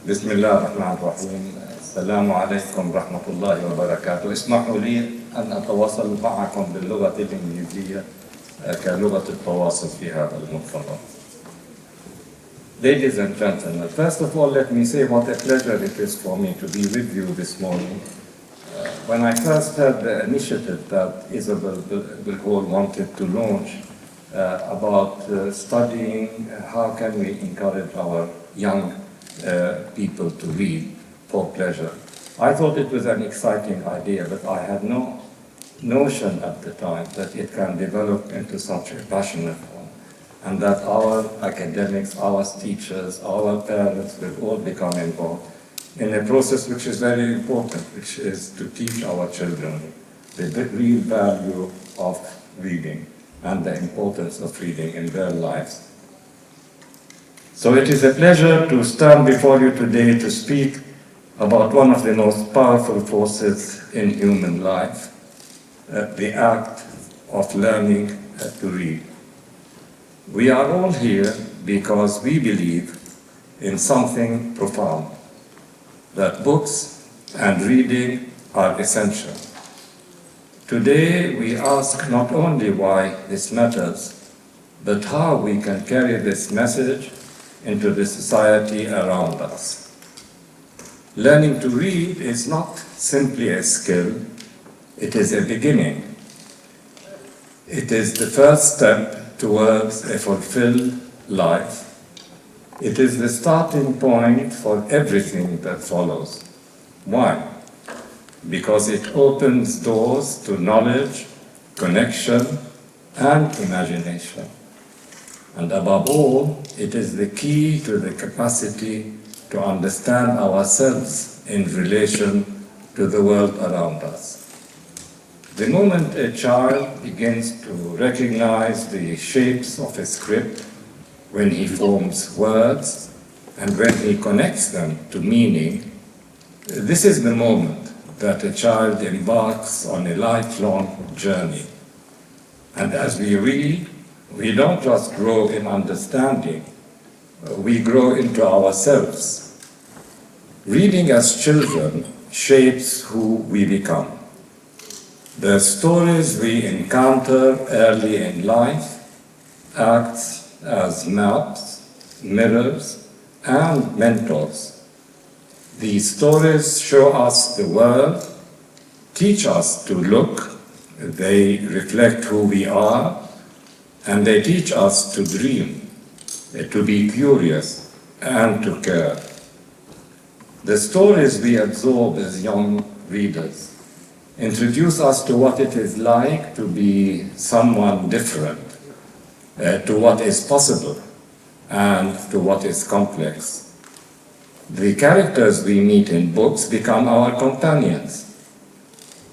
بسم الله الرحمن الرحيم. السلام عليكم ورحمة الله وبركاته. اسمحوا لي أن أتواصل معكم باللغة الإنجليزية كلغة التواصل في هذا المؤتمر. Ladies and gentlemen, first of all, let me say what a pleasure it is for me to be with you this morning. When I first heard the initiative that Isabel Bilhol wanted to launch about studying how can we encourage our young people to read for pleasure, I thought it was an exciting idea, but I had no notion at the time that it can develop into such a passionate one, and that our academics, our teachers, our parents will all become involved in a process which is very important, which is to teach our children the real value of reading and the importance of reading in their lives. So it is a pleasure to stand before you today to speak about one of the most powerful forces in human life, the act of learning to read. We are all here because we believe in something profound, that books and reading are essential. Today we ask not only why this matters, but how we can carry this message into the society around us. Learning to read is not simply a skill, it is a beginning. It is the first step towards a fulfilled life. It is the starting point for everything that follows. Why? Because it opens doors to knowledge, connection, and imagination. And above all, it is the key to the capacity to understand ourselves in relation to the world around us. The moment a child begins to recognize the shapes of a script, when he forms words, and when he connects them to meaning, this is the moment that a child embarks on a lifelong journey. And as we read, we don't just grow in understanding, we grow into ourselves. Reading as children shapes who we become. The stories we encounter early in life act as maps, mirrors, and mentors. These stories show us the world, teach us to look, they reflect who we are, and they teach us to dream, to be curious, and to care. The stories we absorb as young readers introduce us to what it is like to be someone different, to what is possible, and to what is complex. The characters we meet in books become our companions.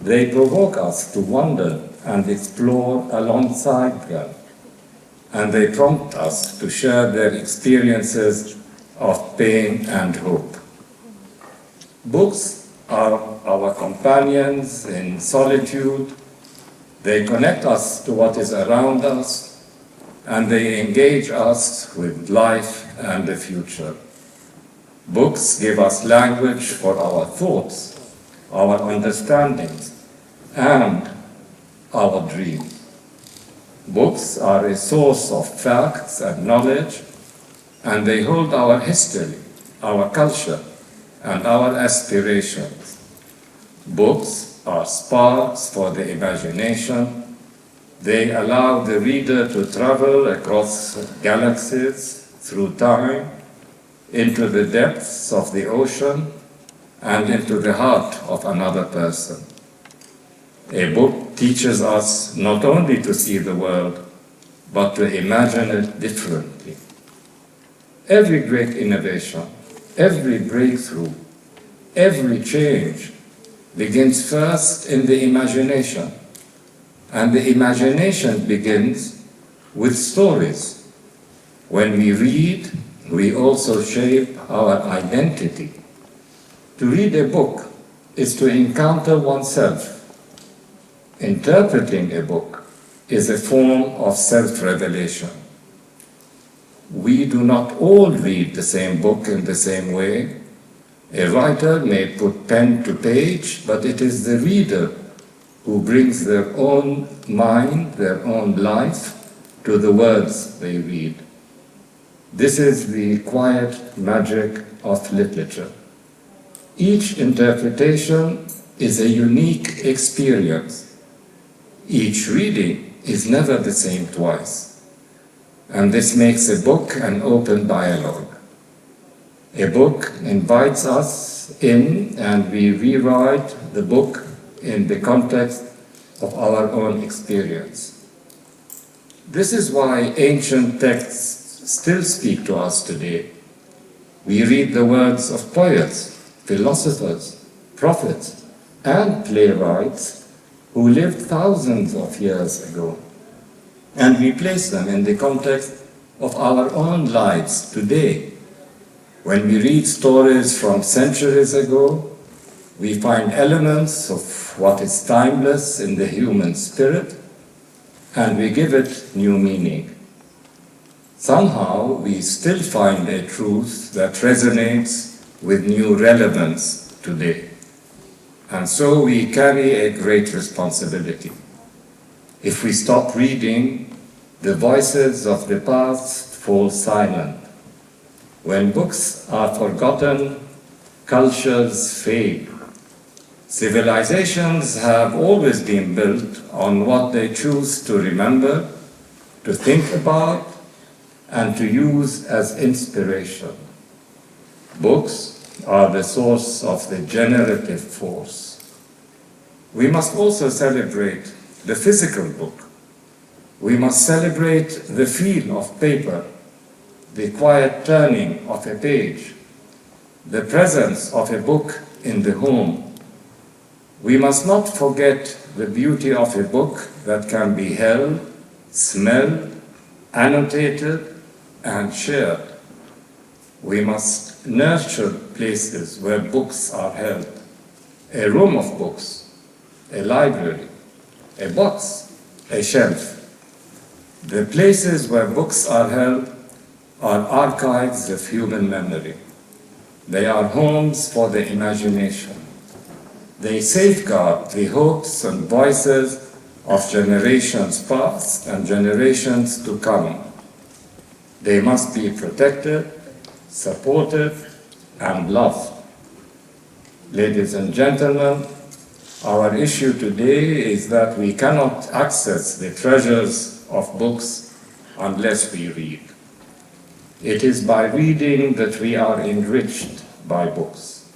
They provoke us to wonder and explore alongside them, and they prompt us to share their experiences of pain and hope. Books are our companions in solitude. They connect us to what is around us, and they engage us with life and the future. Books give us language for our thoughts, our understandings, and our dreams. Books are a source of facts and knowledge, and they hold our history, our culture, and our aspirations. Books are sparks for the imagination. They allow the reader to travel across galaxies, through time, into the depths of the ocean, and into the heart of another person. A book teaches us not only to see the world, but to imagine it differently. Every great innovation, every breakthrough, every change begins first in the imagination. And the imagination begins with stories. When we read, we also shape our identity. To read a book is to encounter oneself. Interpreting a book is a form of self-revelation. We do not all read the same book in the same way, A writer may put pen to page, but it is the reader who brings their own mind, their own life to the words they read. This is the quiet magic of literature. Each interpretation is a unique experience. Each reading is never the same twice. And this makes a book an open dialogue. A book invites us in, and we rewrite the book in the context of our own experience. This is why ancient texts still speak to us today. We read the words of poets, philosophers, prophets, and playwrights who lived thousands of years ago. And we place them in the context of our own lives today. When we read stories from centuries ago, we find elements of what is timeless in the human spirit, and we give it new meaning. Somehow, we still find a truth that resonates with new relevance today. And so we carry a great responsibility. If we stop reading, the voices of the past fall silent. When books are forgotten, cultures fade. Civilizations have always been built on what they choose to remember, to think about, and to use as inspiration. Books are the source of the generative force. We must also celebrate the physical book. We must celebrate the feel of paper, the quiet turning of a page, the presence of a book in the home. We must not forget the beauty of a book that can be held, smelled, annotated, and shared. We must nurture places where books are held, a room of books, a library, a box, a shelf. The places where books are held are archives of human memory. They are homes for the imagination. They safeguard the hopes and voices of generations past and generations to come. They must be protected, supported, and loved. Ladies and gentlemen, our issue today is that we cannot access the treasures of books unless we read. It is by reading that we are enriched by books.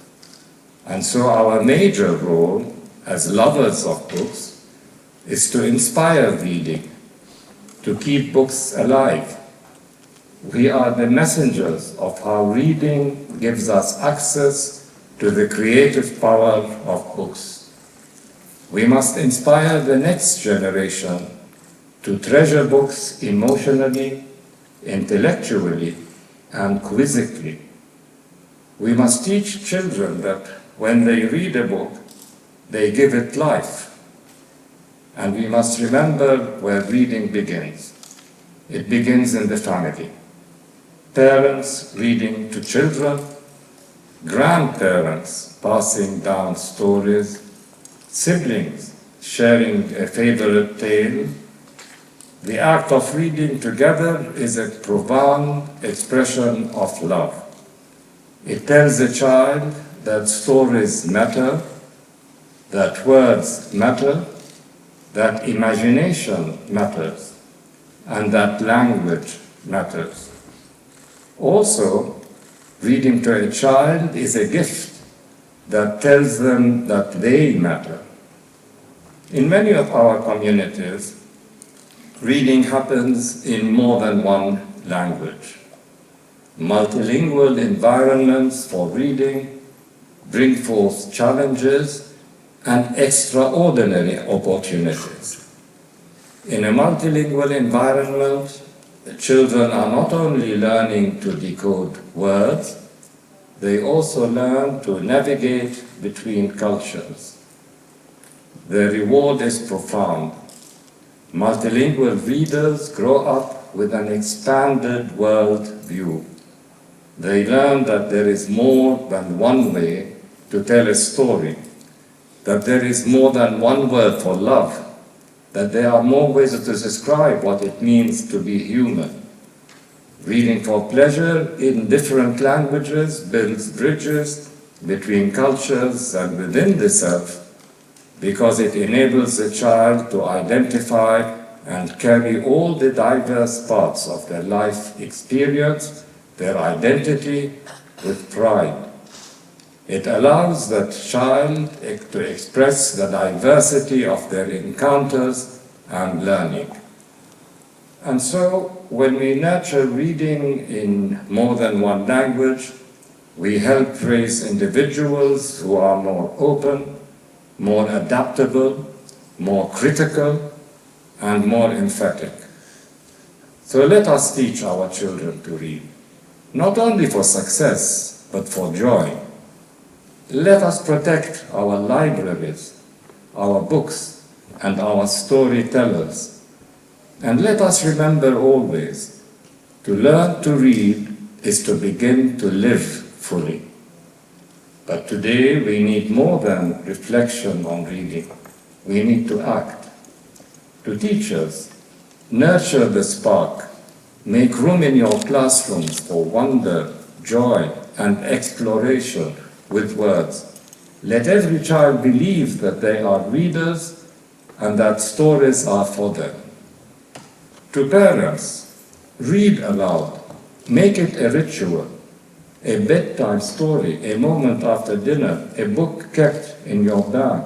And so our major role as lovers of books is to inspire reading, to keep books alive. We are the messengers of how reading gives us access to the creative power of books. We must inspire the next generation to treasure books emotionally, intellectually, and quizzically. We must teach children that when they read a book, they give it life. And we must remember where reading begins. It begins in the family. Parents reading to children, grandparents passing down stories, siblings sharing a favorite tale. The act of reading together is a profound expression of love. It tells a child that stories matter, that words matter, that imagination matters, and that language matters. Also, reading to a child is a gift that tells them that they matter. In many of our communities, reading happens in more than one language. Multilingual environments for reading bring forth challenges and extraordinary opportunities. In a multilingual environment, the children are not only learning to decode words, they also learn to navigate between cultures. The reward is profound. Multilingual readers grow up with an expanded world view. They learn that there is more than one way to tell a story, that there is more than one word for love, that there are more ways to describe what it means to be human. Reading for pleasure in different languages builds bridges between cultures and within the self, because it enables the child to identify and carry all the diverse parts of their life experience, their identity, with pride. It allows that child to express the diversity of their encounters and learning. And so, when we nurture reading in more than one language, we help raise individuals who are more open, more adaptable, more critical, and more emphatic. So let us teach our children to read, not only for success, but for joy. Let us protect our libraries, our books, and our storytellers. And let us remember always, to learn to read is to begin to live fully. But today we need more than reflection on reading. We need to act. To teachers, nurture the spark. Make room in your classrooms for wonder, joy, and exploration with words. Let every child believe that they are readers and that stories are for them. To parents, read aloud. Make it a ritual, a bedtime story, a moment after dinner, a book kept in your bag.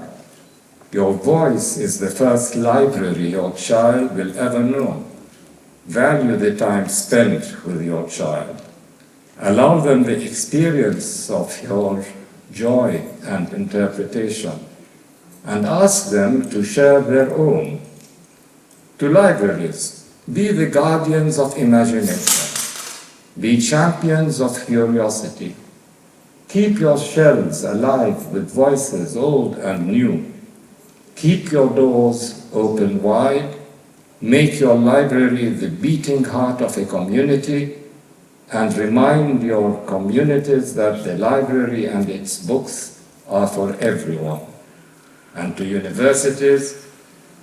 Your voice is the first library your child will ever know. Value the time spent with your child. Allow them the experience of your joy and interpretation, and ask them to share their own. To libraries, be the guardians of imagination. Be champions of curiosity. Keep your shelves alive with voices old and new. Keep your doors open wide. Make your library the beating heart of a community, and remind your communities that the library and its books are for everyone. And to universities,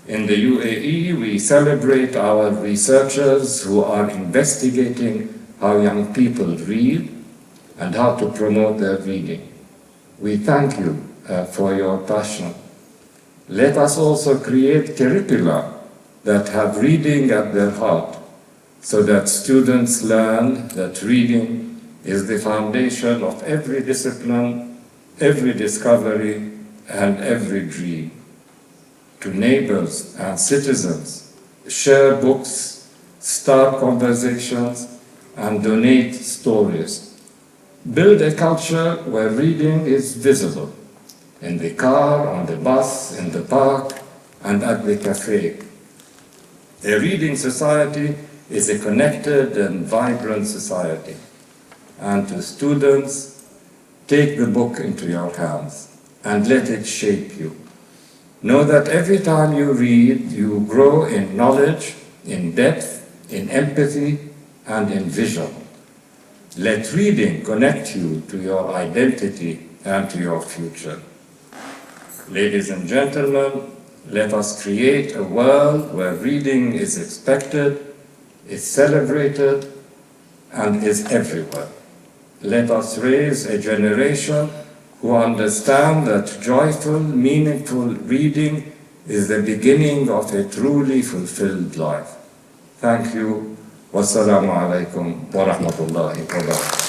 in the UAE, we celebrate our researchers who are investigating how young people read and how to promote their reading. We thank you for your passion. Let us also create curricula that have reading at their heart, so that students learn that reading is the foundation of every discipline, every discovery, and every dream. To neighbors and citizens, share books, start conversations, and donate stories. Build a culture where reading is visible, in the car, on the bus, in the park, and at the cafe. A reading society is a connected and vibrant society. And to students, take the book into your hands and let it shape you. Know that every time you read, you grow in knowledge, in depth, in empathy, and in vision. Let reading connect you to your identity and to your future. Ladies and gentlemen, let us create a world where reading is expected, is celebrated, and is everywhere. Let us raise a generation who understand that joyful, meaningful reading is the beginning of a truly fulfilled life. Thank you. Wassalamu alaikum wa rahmatullahi wa barakatuh.